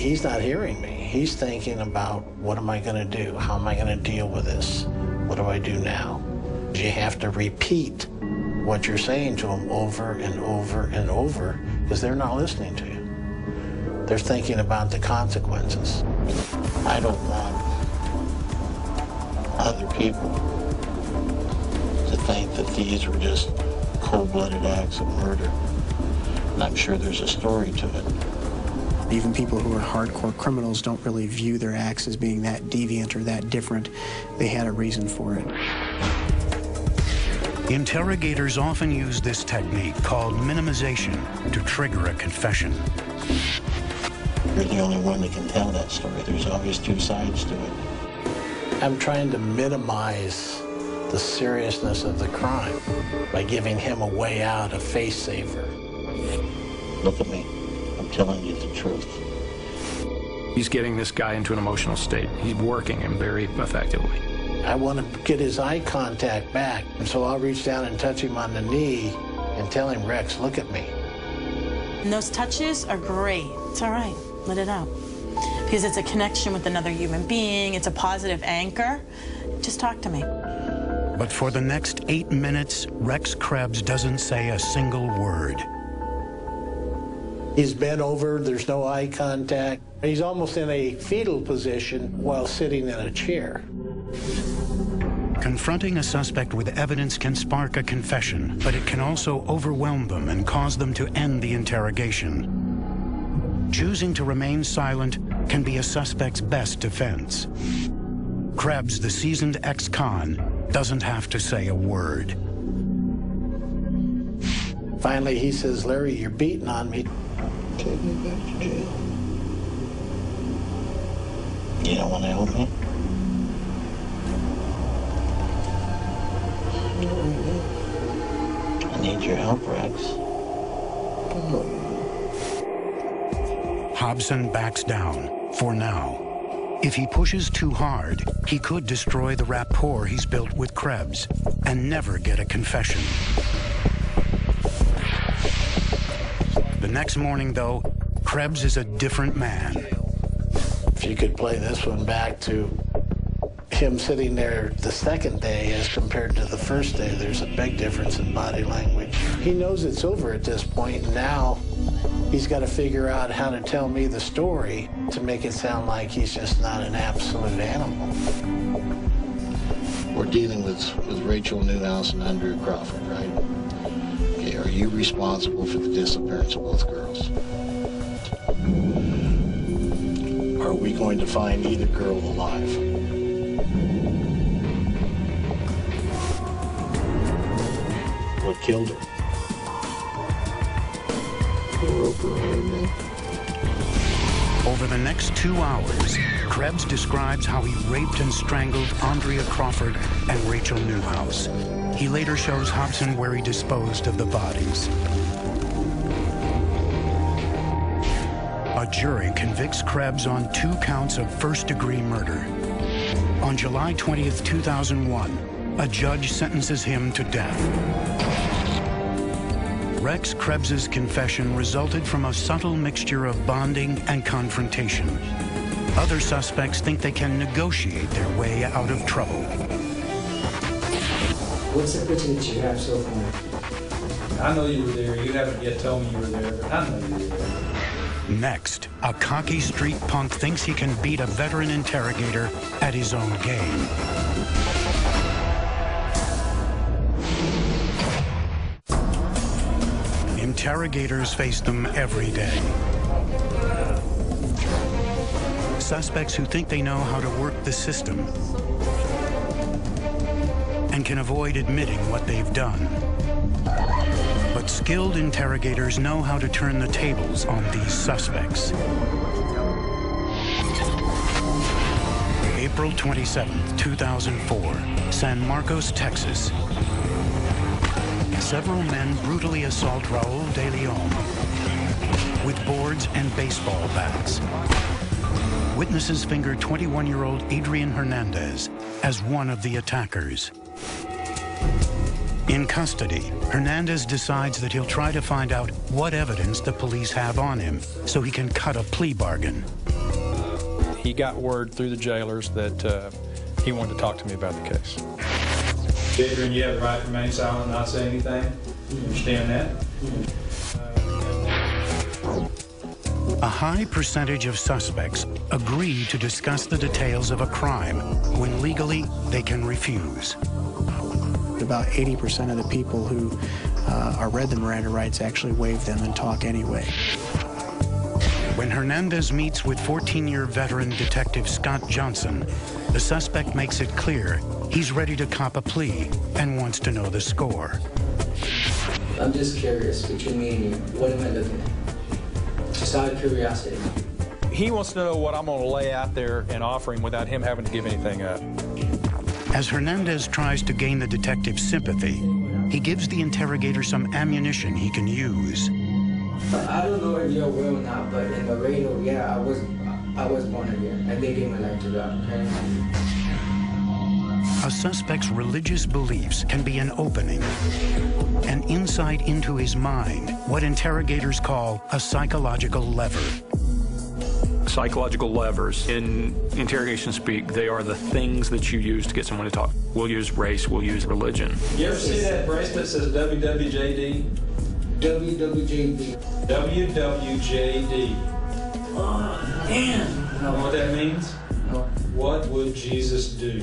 he's not hearing me. He's thinking about, what am I going to do? How am I going to deal with this? What do I do now? You have to repeat what you're saying to them over and over and over, because they're not listening to you. They're thinking about the consequences. I don't want other people to think that these were just cold-blooded acts of murder. And I'm sure there's a story to it. Even people who are hardcore criminals don't really view their acts as being that deviant or that different. They had a reason for it. Interrogators often use this technique called minimization to trigger a confession. You're the only one that can tell that story. There's always two sides to it. I'm trying to minimize the seriousness of the crime by giving him a way out, a face saver. Look at me. I'm telling you the truth. He's getting this guy into an emotional state. He's working him very effectively. I want to get his eye contact back, and so I'll reach down and touch him on the knee and tell him, Rex, look at me. And those touches are great. It's all right. Let it out. Because it's a connection with another human being. It's a positive anchor. Just talk to me. But for the next 8 minutes, Rex Krebs doesn't say a single word. He's bent over, there's no eye contact. He's almost in a fetal position while sitting in a chair. Confronting a suspect with evidence can spark a confession, but it can also overwhelm them and cause them to end the interrogation. Choosing to remain silent can be a suspect's best defense. Krebs, the seasoned ex-con, doesn't have to say a word. Finally, he says, Larry, you're beating on me. Take me back to jail. You don't want to help me? I need your help, Rex. Hobson backs down, for now. If he pushes too hard, he could destroy the rapport he's built with Krebs and never get a confession. The next morning, though, Krebs is a different man. If you could play this one back to him sitting there the second day as compared to the first day, there's a big difference in body language. He knows it's over at this point, and now he's got to figure out how to tell me the story to make it sound like he's just not an absolute animal. We're dealing with Rachel Newhouse and Andrea Crawford, right? Okay, are you responsible for the disappearance of both girls? Are we going to find either girl alive? What killed her? Over the next 2 hours, Krebs describes how he raped and strangled Andrea Crawford and Rachel Newhouse. He later shows Hobson where he disposed of the bodies. A jury convicts Krebs on 2 counts of first-degree murder. On July 20th, 2001, a judge sentences him to death. Rex Krebs's confession resulted from a subtle mixture of bonding and confrontation. Other suspects think they can negotiate their way out of trouble. What's the picture that you have so far? I know you were there. You haven't yet told me you were there, but I know you were there. Next, a cocky street punk thinks he can beat a veteran interrogator at his own game. Interrogators face them every day. Suspects who think they know how to work the system and can avoid admitting what they've done. But skilled interrogators know how to turn the tables on these suspects. April 27th, 2004, San Marcos, Texas. Several men brutally assault Raul de Leon with boards and baseball bats. Witnesses finger 21-year-old Adrian Hernandez as one of the attackers. In custody, Hernandez decides that he'll try to find out what evidence the police have on him so he can cut a plea bargain. He got word through the jailers that he wanted to talk to me about the case. Adrian, you have the right to remain silent and not say anything. You understand that? A high percentage of suspects agree to discuss the details of a crime when legally they can refuse. About 80% of the people who are read the Miranda rights actually waive them and talk anyway. When Hernandez meets with 14-year veteran detective Scott Johnson, the suspect makes it clear he's ready to cop a plea and wants to know the score. I'm just curious, between me and you, what am I looking at? Just out of curiosity. He wants to know what I'm going to lay out there and offer him without him having to give anything up. As Hernandez tries to gain the detective's sympathy, he gives the interrogator some ammunition he can use. I don't know if you're aware or not, but in the radio, yeah, I was born again. I did give my life to God, okay? A suspect's religious beliefs can be an opening, an insight into his mind, what interrogators call a psychological lever. Psychological levers, in interrogation speak, they are the things that you use to get someone to talk. We'll use race, we'll use religion. You ever see that bracelet that says WWJD? WWJD. WWJD. Oh, damn. You know what that means? No. What would Jesus do?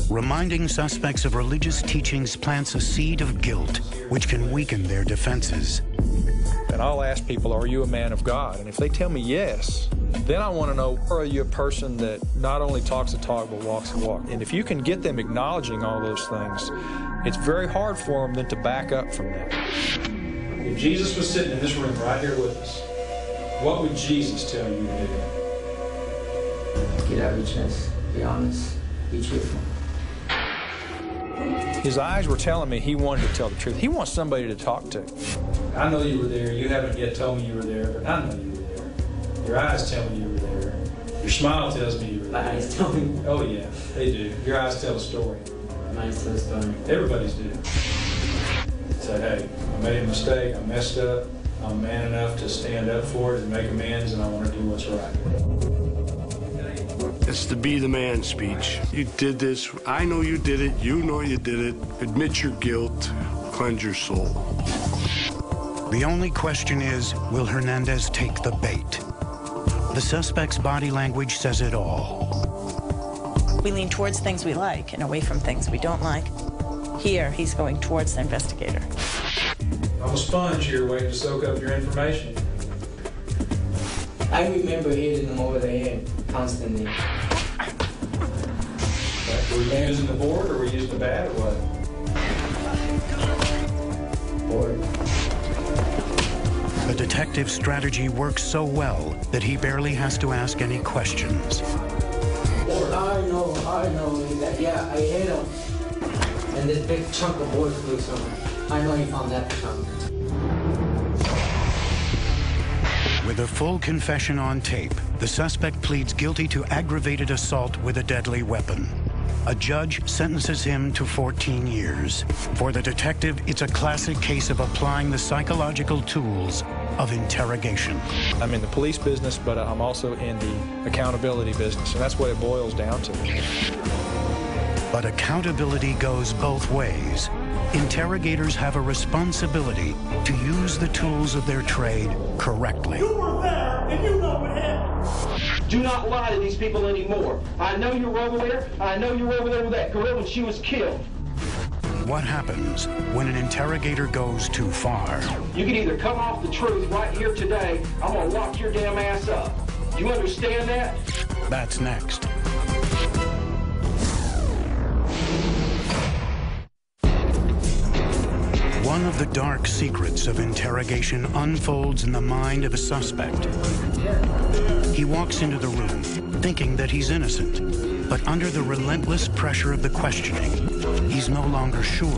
Reminding suspects of religious teachings plants a seed of guilt, which can weaken their defenses. And I'll ask people, are you a man of God? And if they tell me yes, then I want to know, are you a person that not only talks the talk, but walks the walk? And if you can get them acknowledging all those things, it's very hard for them then to back up from that. If Jesus was sitting in this room right here with us, what would Jesus tell you to do? Get out of your chest. Be honest. Be truthful. His eyes were telling me he wanted to tell the truth. He wants somebody to talk to. I know you were there. You haven't yet told me you were there, but I know you were there. Your eyes tell me you were there. Your smile tells me you were there. My eyes tell me. Oh, yeah, they do. Your eyes tell a story. My eyes tell a story. Everybody's do. Say, hey, I made a mistake. I messed up. I'm man enough to stand up for it and make amends, and I want to do what's right. It's the be the man speech. You did this. I know you did it. You know you did it. Admit your guilt. Cleanse your soul. The only question is, will Hernandez take the bait? The suspect's body language says it all. We lean towards things we like and away from things we don't like. Here, he's going towards the investigator. I'm a sponge here waiting to soak up your information. I remember hitting them over the head constantly. Were you using the board or were you using the bat or what? Board. The detective's strategy works so well that he barely has to ask any questions. I know. That, yeah, I hit him. And this big chunk of board flew somewhere. I know he found that chunk. With a full confession on tape, the suspect pleads guilty to aggravated assault with a deadly weapon. A judge sentences him to 14 years. For the detective, it's a classic case of applying the psychological tools of interrogation. I'm in the police business, but I'm also in the accountability business, and that's what it boils down to. But accountability goes both ways. Interrogators have a responsibility to use the tools of their trade correctly. You were there, and you know what happened. Do not lie to these people anymore. I know you were over there. I know you were over there with that girl when she was killed. What happens when an interrogator goes too far? You can either come off the truth right here today. I'm going to lock your damn ass up. Do you understand that? That's next. One of the dark secrets of interrogation unfolds in the mind of a suspect. He walks into the room, thinking that he's innocent, but under the relentless pressure of the questioning, he's no longer sure. You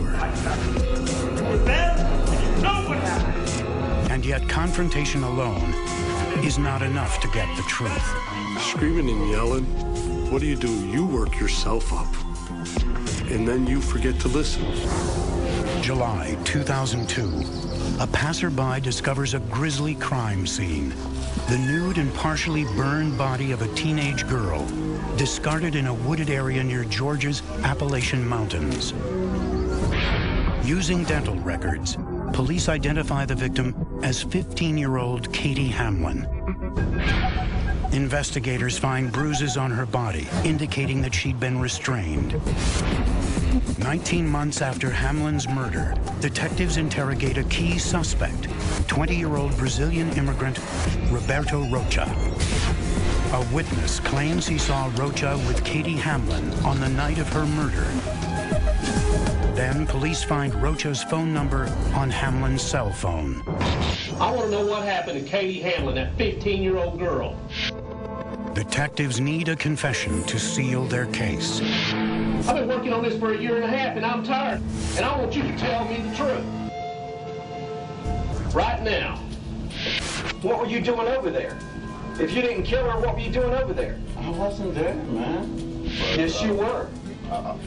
were there, and you know what happened. And yet confrontation alone is not enough to get the truth. Screaming and yelling. What do? You work yourself up. And then you forget to listen. July 2002. a passerby discovers a grisly crime scene. The nude and partially burned body of a teenage girl, discarded in a wooded area near Georgia's Appalachian Mountains. Using dental records, police identify the victim as 15-year-old Katie Hamlin. Investigators find bruises on her body, indicating that she'd been restrained. 19 months after Hamlin's murder, detectives interrogate a key suspect, 20-year-old Brazilian immigrant Roberto Rocha. A witness claims he saw Rocha with Katie Hamlin on the night of her murder. Then police find Rocha's phone number on Hamlin's cell phone. I want to know what happened to Katie Hamlin, that 15-year-old girl. Detectives need a confession to seal their case. I've been working on this for 1.5 years, and I'm tired. And I want you to tell me the truth. Right now. What were you doing over there? If you didn't kill her, what were you doing over there? I wasn't there, man. Yes, you were.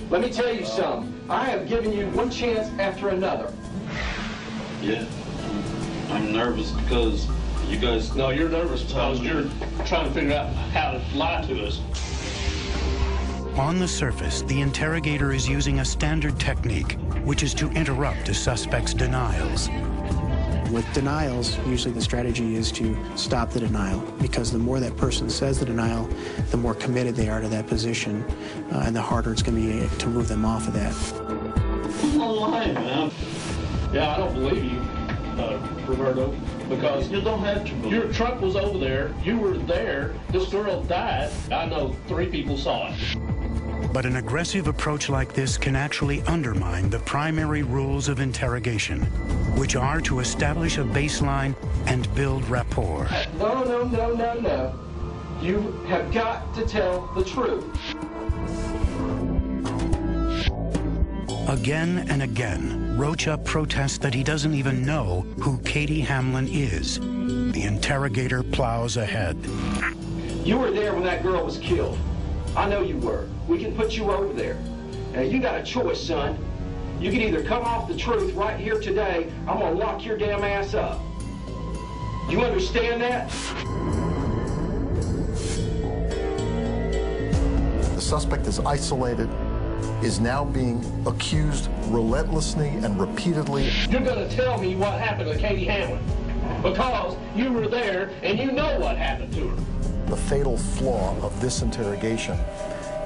Let me tell you something. I have given you one chance after another. Yeah. I'm nervous because you guys... No, you're nervous because you're trying to figure out how to lie to us. On the surface, the interrogator is using a standard technique, which is to interrupt a suspect's denials. With denials, usually the strategy is to stop the denial, because the more that person says the denial, the more committed they are to that position, and the harder it's going to be to move them off of that. I'm not lying, man. Yeah, I don't believe you, Roberto, because you don't have to believe. Your truck was over there, you were there, this girl died. I know 3 people saw it. But an aggressive approach like this can actually undermine the primary rules of interrogation, which are to establish a baseline and build rapport. No. You have got to tell the truth. Again and again, Rocha protests that he doesn't even know who Katie Hamlin is. The interrogator plows ahead. You were there when that girl was killed. I know you were. We can put you over there. Now, you got a choice, son. You can either come off the truth right here today, I'm gonna lock your damn ass up. You understand that? The suspect is isolated, is now being accused relentlessly and repeatedly. You're gonna tell me what happened to Katie Hamlin, because you were there and you know what happened to her. The fatal flaw of this interrogation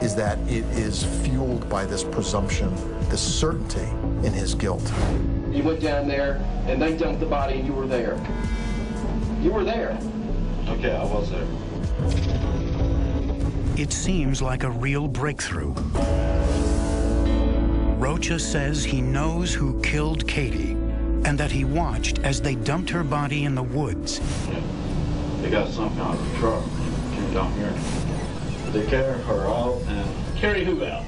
is that it is fueled by this presumption, this certainty in his guilt. You went down there and they dumped the body and you were there. You were there. Okay, I was there. It seems like a real breakthrough. Rocha says he knows who killed Katie and that he watched as they dumped her body in the woods. Yeah. They got something out of the truck. Came down here. They carried her out and... Carry who out?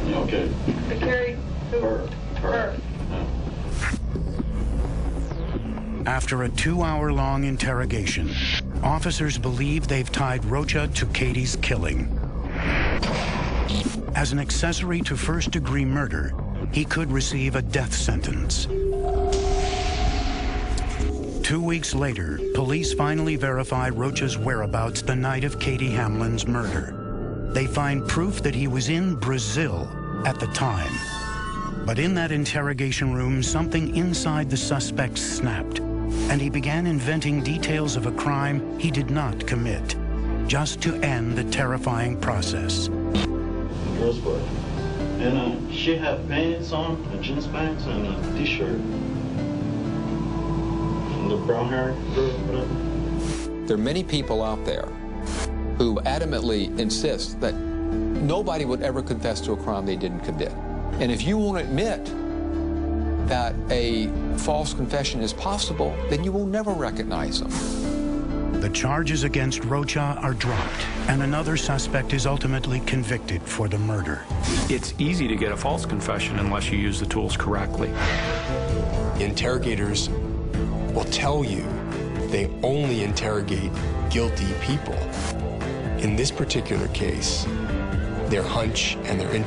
Okay. They carried who? Her. Yeah. After a 2-hour-long interrogation, officers believe they've tied Rocha to Katie's killing. As an accessory to first-degree murder, he could receive a death sentence. 2 weeks later, police finally verify Rocha's whereabouts the night of Katie Hamlin's murder. They find proof that he was in Brazil at the time. But in that interrogation room, something inside the suspect snapped, and he began inventing details of a crime he did not commit, just to end the terrifying process. Girl's butt. And she had pants on, jeans pants, and a t-shirt. The brown hair girl, whatever. There are many people out there who adamantly insist that nobody would ever confess to a crime they didn't commit. And if you won't admit that a false confession is possible, then you will never recognize them. The charges against Rocha are dropped, and another suspect is ultimately convicted for the murder. It's easy to get a false confession unless you use the tools correctly. Interrogators will tell you they only interrogate guilty people. In this particular case, their hunch and their intuition